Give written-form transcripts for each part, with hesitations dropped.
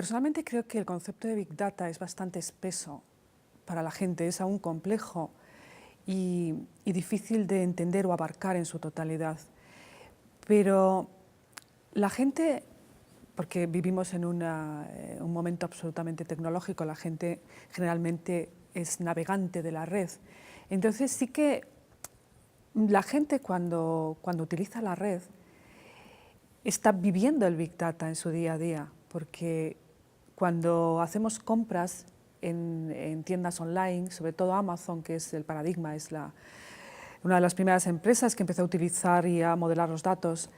Personalmente creo que el concepto de Big Data es bastante espeso para la gente, es aún complejo y difícil de entender o abarcar en su totalidad. Pero la gente, porque vivimos en un momento absolutamente tecnológico, la gente generalmente es navegante de la red. Entonces sí que la gente cuando utiliza la red está viviendo el Big Data en su día a día, porque cuando hacemos compras en tiendas online, sobre todo Amazon, que es el paradigma, es una de las primeras empresas que empezó a utilizar y a modelar los datos,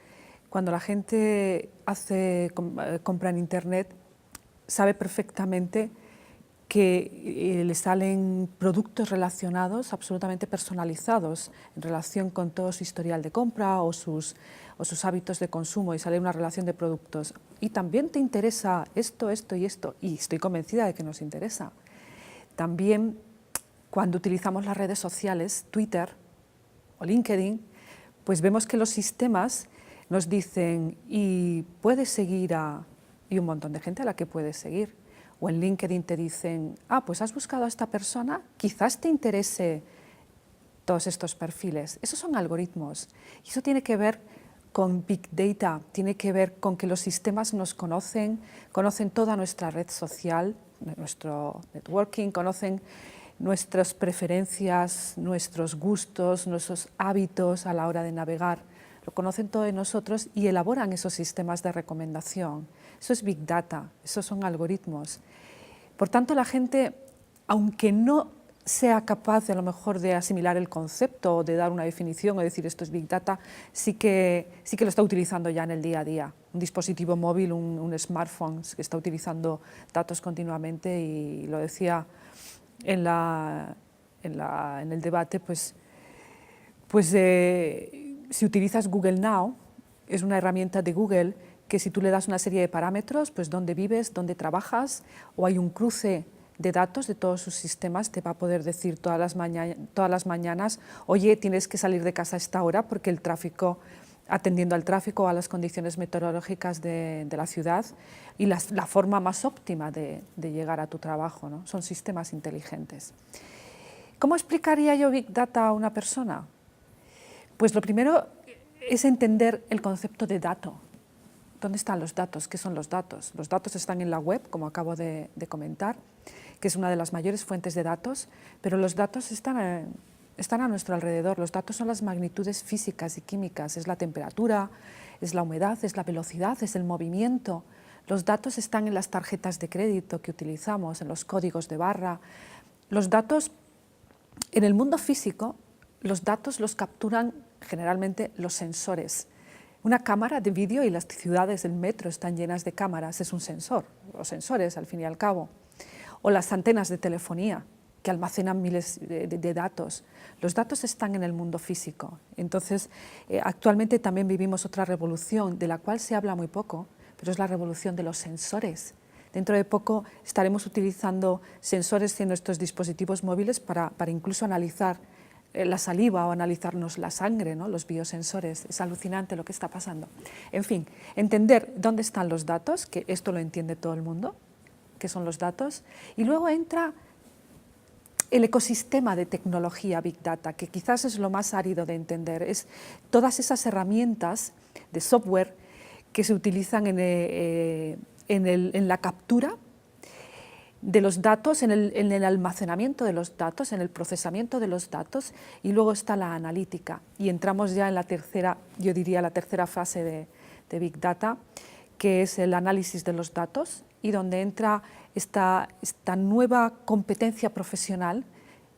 cuando la gente compra en Internet, sabe perfectamente que le salen productos relacionados, absolutamente personalizados, en relación con todo su historial de compra o sus hábitos de consumo, y sale una relación de productos. Y también te interesa esto, esto y esto, y estoy convencida de que nos interesa. También cuando utilizamos las redes sociales, Twitter o LinkedIn, pues vemos que los sistemas nos dicen, y puedes seguir y un montón de gente a la que puedes seguir. O en LinkedIn te dicen, pues has buscado a esta persona, quizás te interese todos estos perfiles. Esos son algoritmos. Y eso tiene que ver con Big Data, tiene que ver con que los sistemas nos conocen toda nuestra red social, nuestro networking, conocen nuestras preferencias, nuestros gustos, nuestros hábitos a la hora de navegar. Lo conocen todo de nosotros y elaboran esos sistemas de recomendación. Eso es Big Data, esos son algoritmos. Por tanto, la gente, aunque no sea capaz a lo mejor de asimilar el concepto o de dar una definición o decir esto es Big Data, sí que lo está utilizando ya en el día a día. Un dispositivo móvil, un smartphone que está utilizando datos continuamente, y lo decía en el debate, si utilizas Google Now, es una herramienta de Google que si tú le das una serie de parámetros, pues dónde vives, dónde trabajas, o hay un cruce de datos de todos sus sistemas, te va a poder decir todas las mañanas, oye, tienes que salir de casa a esta hora porque el tráfico, atendiendo al tráfico o a las condiciones meteorológicas de la ciudad, y la forma más óptima de llegar a tu trabajo, ¿no? Son sistemas inteligentes. ¿Cómo explicaría yo Big Data a una persona? Pues lo primero es entender el concepto de dato. ¿Dónde están los datos? ¿Qué son los datos? Los datos están en la web, como acabo de comentar, que es una de las mayores fuentes de datos, pero los datos están a nuestro alrededor. Los datos son las magnitudes físicas y químicas, es la temperatura, es la humedad, es la velocidad, es el movimiento. Los datos están en las tarjetas de crédito que utilizamos, en los códigos de barra. Los datos, en el mundo físico, los datos los capturan generalmente los sensores. Una cámara de vídeo, y las ciudades del metro están llenas de cámaras, es un sensor, los sensores al fin y al cabo. O las antenas de telefonía que almacenan miles de datos. Los datos están en el mundo físico. Entonces, actualmente también vivimos otra revolución de la cual se habla muy poco, pero es la revolución de los sensores. Dentro de poco estaremos utilizando sensores en nuestros dispositivos móviles para incluso analizar la saliva o analizarnos la sangre, ¿no? Los biosensores. Es alucinante lo que está pasando. En fin, entender dónde están los datos, que esto lo entiende todo el mundo, qué son los datos, y luego entra el ecosistema de tecnología Big Data, que quizás es lo más árido de entender. Es todas esas herramientas de software que se utilizan en la captura de los datos, en el almacenamiento de los datos, en el procesamiento de los datos, y luego está la analítica. Y entramos ya en la tercera, yo diría la tercera fase de Big Data, que es el análisis de los datos, y donde entra esta nueva competencia profesional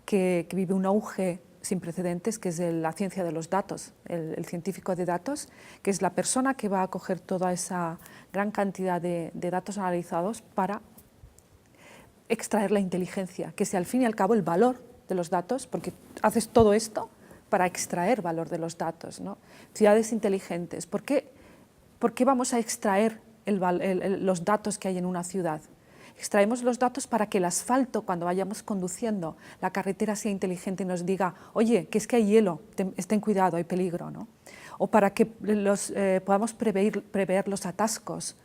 que vive un auge sin precedentes, que es la ciencia de los datos, el científico de datos, que es la persona que va a coger toda esa gran cantidad de datos analizados para extraer la inteligencia, que es al fin y al cabo el valor de los datos, porque haces todo esto para extraer valor de los datos, ¿no? Ciudades inteligentes. ¿Por qué vamos a extraer los datos que hay en una ciudad? Extraemos los datos para que el asfalto, cuando vayamos conduciendo, la carretera sea inteligente y nos diga, oye, que es que hay hielo, ten cuidado, hay peligro, ¿no? O para que podamos prever los atascos.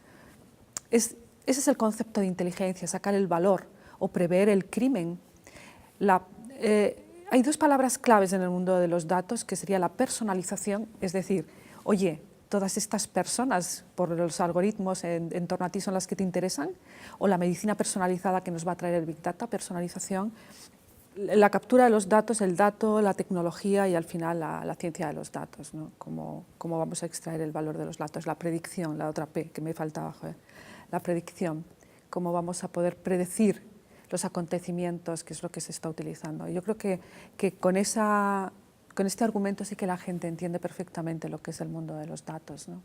ese es el concepto de inteligencia, sacar el valor o prever el crimen. Hay dos palabras claves en el mundo de los datos, que sería la personalización, es decir, oye, todas estas personas por los algoritmos en torno a ti son las que te interesan, o la medicina personalizada que nos va a traer el Big Data, personalización, la captura de los datos, el dato, la tecnología y al final la ciencia de los datos, ¿no? Cómo vamos a extraer el valor de los datos, la predicción, la otra P que me faltaba, joder, la predicción, cómo vamos a poder predecir los acontecimientos, que es lo que se está utilizando. Yo creo que con este argumento sí que la gente entiende perfectamente lo que es el mundo de los datos, ¿no?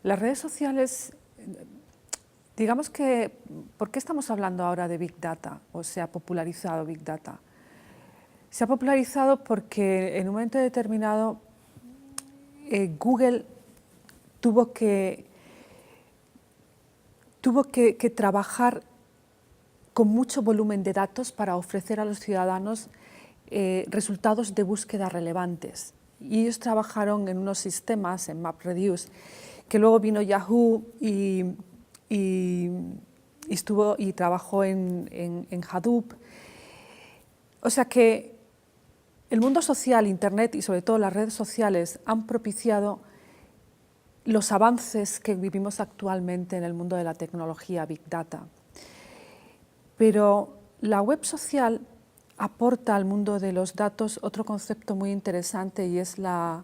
Las redes sociales, digamos que, ¿por qué estamos hablando ahora de Big Data? O se ha popularizado Big Data. Se ha popularizado porque en un momento determinado Google tuvo que trabajar con mucho volumen de datos para ofrecer a los ciudadanos resultados de búsqueda relevantes. Y ellos trabajaron en unos sistemas, en MapReduce, que luego vino Yahoo y trabajó en Hadoop. O sea que el mundo social, Internet y sobre todo las redes sociales han propiciado los avances que vivimos actualmente en el mundo de la tecnología, Big Data. Pero la web social aporta al mundo de los datos otro concepto muy interesante y es el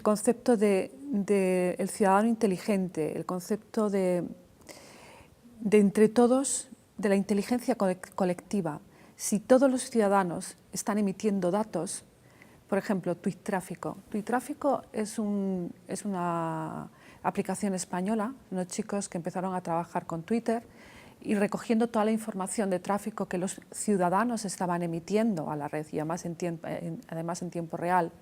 concepto de el ciudadano inteligente, el concepto de entre todos, de la inteligencia colectiva. Si todos los ciudadanos están emitiendo datos, por ejemplo, TweetTráfico. TweetTráfico es una aplicación española, unos chicos que empezaron a trabajar con Twitter y recogiendo toda la información de tráfico que los ciudadanos estaban emitiendo a la red y además en tiempo real.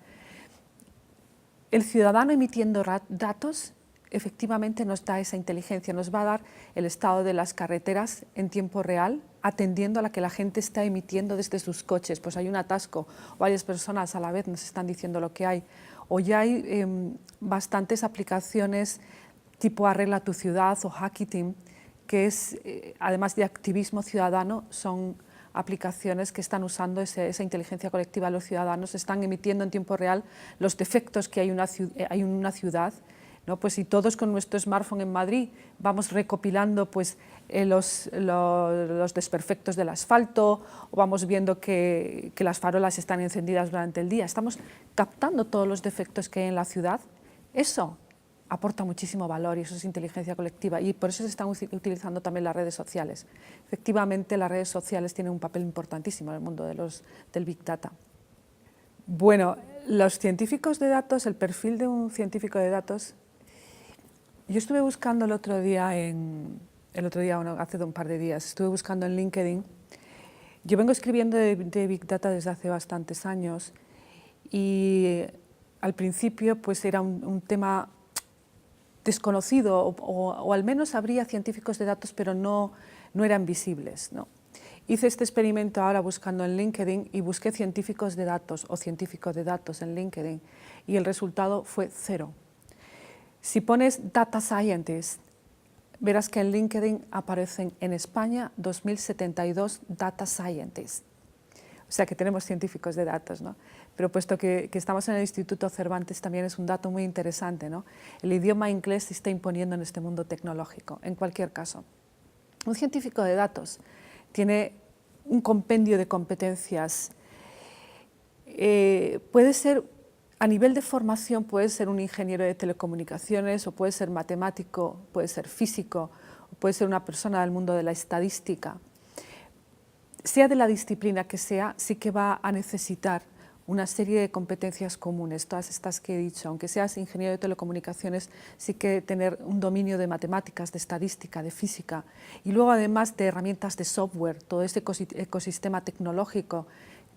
El ciudadano emitiendo datos efectivamente nos da esa inteligencia, nos va a dar el estado de las carreteras en tiempo real, atendiendo a la que la gente está emitiendo desde sus coches. Pues hay un atasco, varias personas a la vez nos están diciendo lo que hay. O ya hay bastantes aplicaciones tipo Arregla tu ciudad o Hacketeam, que es, además de activismo ciudadano, son aplicaciones que están usando esa inteligencia colectiva. Los ciudadanos están emitiendo en tiempo real los defectos que hay en una ciudad, ¿no? Pues si todos con nuestro smartphone en Madrid vamos recopilando pues, los desperfectos del asfalto, o vamos viendo que las farolas están encendidas durante el día, estamos captando todos los defectos que hay en la ciudad, eso aporta muchísimo valor y eso es inteligencia colectiva y por eso se están utilizando también las redes sociales. Efectivamente, las redes sociales tienen un papel importantísimo en el mundo del Big Data. Bueno, los científicos de datos, el perfil de un científico de datos, yo estuve buscando el otro día, hace un par de días, estuve buscando en LinkedIn. Yo vengo escribiendo de Big Data desde hace bastantes años y al principio pues era un tema desconocido o al menos habría científicos de datos pero no eran visibles, ¿no? Hice este experimento ahora buscando en LinkedIn y busqué científicos de datos o científico de datos en LinkedIn y el resultado fue 0. Si pones Data Scientist, verás que en LinkedIn aparecen en España 2072 Data Scientists. O sea que tenemos científicos de datos, ¿no? Pero puesto que estamos en el Instituto Cervantes también es un dato muy interesante, ¿no? El idioma inglés se está imponiendo en este mundo tecnológico, en cualquier caso. Un científico de datos tiene un compendio de competencias. Puede ser, a nivel de formación, puede ser un ingeniero de telecomunicaciones, o puede ser matemático, puede ser físico, o puede ser una persona del mundo de la estadística. Sea de la disciplina que sea, sí que va a necesitar una serie de competencias comunes, todas estas que he dicho. Aunque seas ingeniero de telecomunicaciones, sí que tener un dominio de matemáticas, de estadística, de física, y luego además de herramientas de software, todo ese ecosistema tecnológico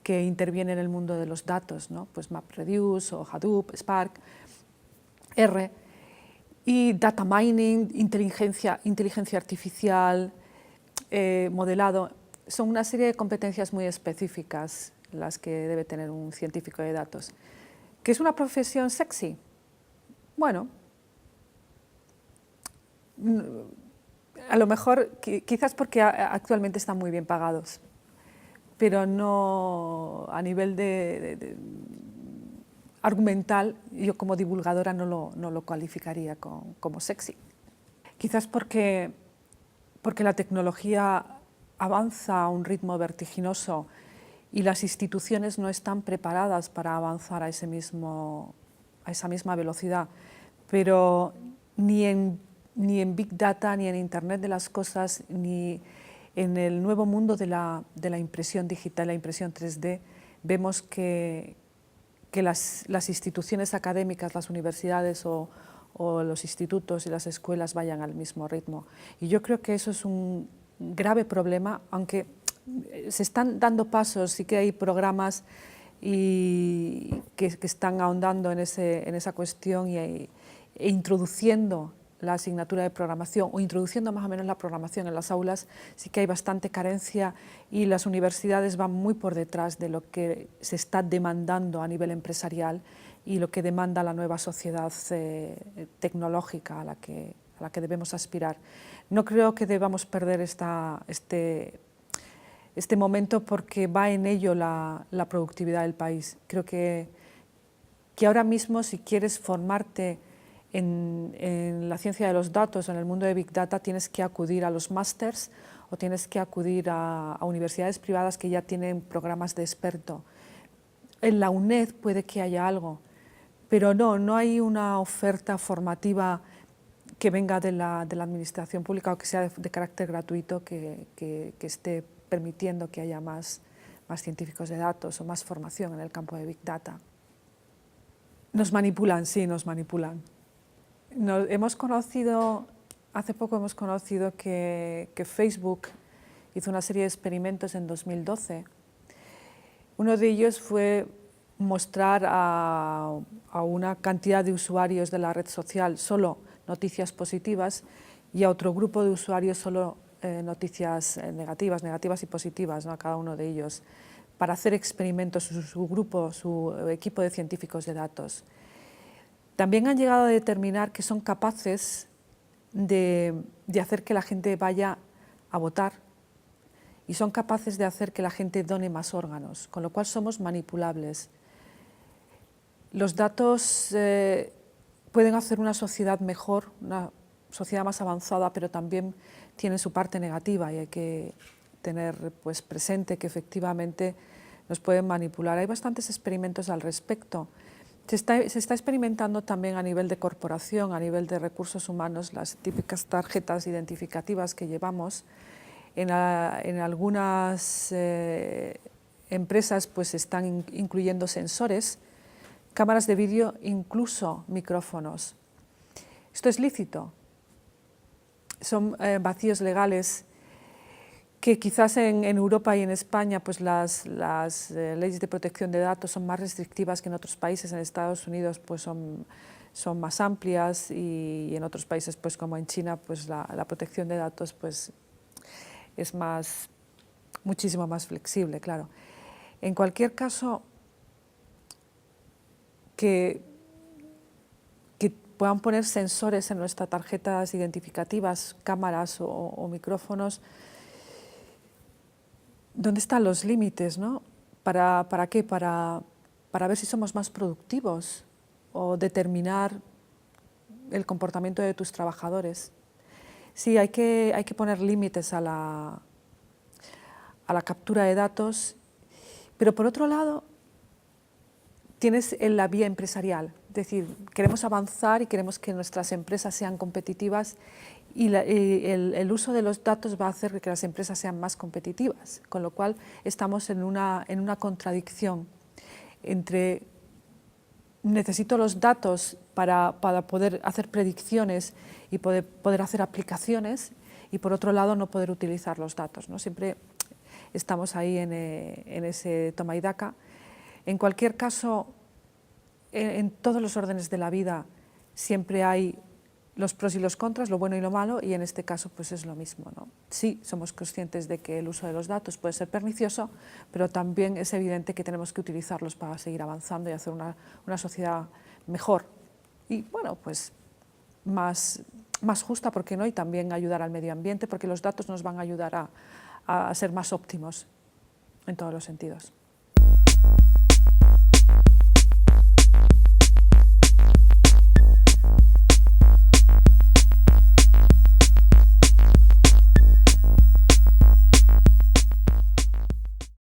que interviene en el mundo de los datos, ¿no? Pues MapReduce o Hadoop, Spark, R, y data mining, inteligencia artificial, modelado. Son una serie de competencias muy específicas las que debe tener un científico de datos. ¿Que es una profesión sexy? Bueno, A lo mejor, quizás porque actualmente están muy bien pagados, pero no a nivel argumental, yo como divulgadora no lo calificaría como sexy. Quizás porque la tecnología avanza a un ritmo vertiginoso y las instituciones no están preparadas para avanzar a esa misma velocidad, pero ni en Big Data, ni en Internet de las cosas, ni en el nuevo mundo de la impresión digital, la impresión 3D, vemos que las instituciones académicas, las universidades o los institutos y las escuelas vayan al mismo ritmo. Y yo creo que eso es un grave problema, aunque se están dando pasos, sí que hay programas que están ahondando en esa cuestión e introduciendo la asignatura de programación o introduciendo más o menos la programación en las aulas. Sí que hay bastante carencia y las universidades van muy por detrás de lo que se está demandando a nivel empresarial y lo que demanda la nueva sociedad tecnológica a la que debemos aspirar. No creo que debamos perder este momento porque va en ello la productividad del país. Creo que ahora mismo, si quieres formarte en la ciencia de los datos, en el mundo de Big Data, tienes que acudir a los másters o tienes que acudir a universidades privadas que ya tienen programas de experto. En la UNED puede que haya algo, pero no hay una oferta formativa que venga de la administración pública o que sea de carácter gratuito que esté permitiendo que haya más científicos de datos o más formación en el campo de Big Data. Nos manipulan, sí, nos manipulan. Hace poco hemos conocido que Facebook hizo una serie de experimentos en 2012. Uno de ellos fue mostrar a una cantidad de usuarios de la red social solo noticias positivas y a otro grupo de usuarios solo noticias negativas y positivas, ¿no? A cada uno de ellos, para hacer experimentos su equipo de científicos de datos. También han llegado a determinar que son capaces de hacer que la gente vaya a votar y son capaces de hacer que la gente done más órganos, con lo cual somos manipulables. Los datos pueden hacer una sociedad mejor, una sociedad más avanzada, pero también tienen su parte negativa y hay que tener presente que efectivamente nos pueden manipular. Hay bastantes experimentos al respecto. Se está experimentando también a nivel de corporación, a nivel de recursos humanos, las típicas tarjetas identificativas que llevamos. En algunas empresas se están incluyendo sensores, cámaras de vídeo, incluso micrófonos. ¿Esto es lícito? Son vacíos legales que quizás en Europa y en España las leyes de protección de datos son más restrictivas que en otros países. En Estados Unidos son más amplias y en otros países como en China la protección de datos es muchísimo más flexible, claro. En cualquier caso, que puedan poner sensores en nuestras tarjetas identificativas, cámaras o micrófonos, ¿dónde están los límites, no? ¿Para qué? Para ver si somos más productivos o determinar el comportamiento de tus trabajadores. Sí, hay que poner límites a la captura de datos, pero por otro lado tienes la vía empresarial, es decir, queremos avanzar y queremos que nuestras empresas sean competitivas y el uso de los datos va a hacer que las empresas sean más competitivas, con lo cual estamos en una contradicción entre necesito los datos para poder hacer predicciones y poder hacer aplicaciones y por otro lado no poder utilizar los datos, ¿no? Siempre estamos ahí en ese toma y daca. En cualquier caso, en todos los órdenes de la vida siempre hay los pros y los contras, lo bueno y lo malo, y en este caso es lo mismo, ¿no? Sí, somos conscientes de que el uso de los datos puede ser pernicioso, pero también es evidente que tenemos que utilizarlos para seguir avanzando y hacer una sociedad mejor. Y bueno, más justa, ¿por qué no? Y también ayudar al medio ambiente, porque los datos nos van a ayudar a ser más óptimos en todos los sentidos.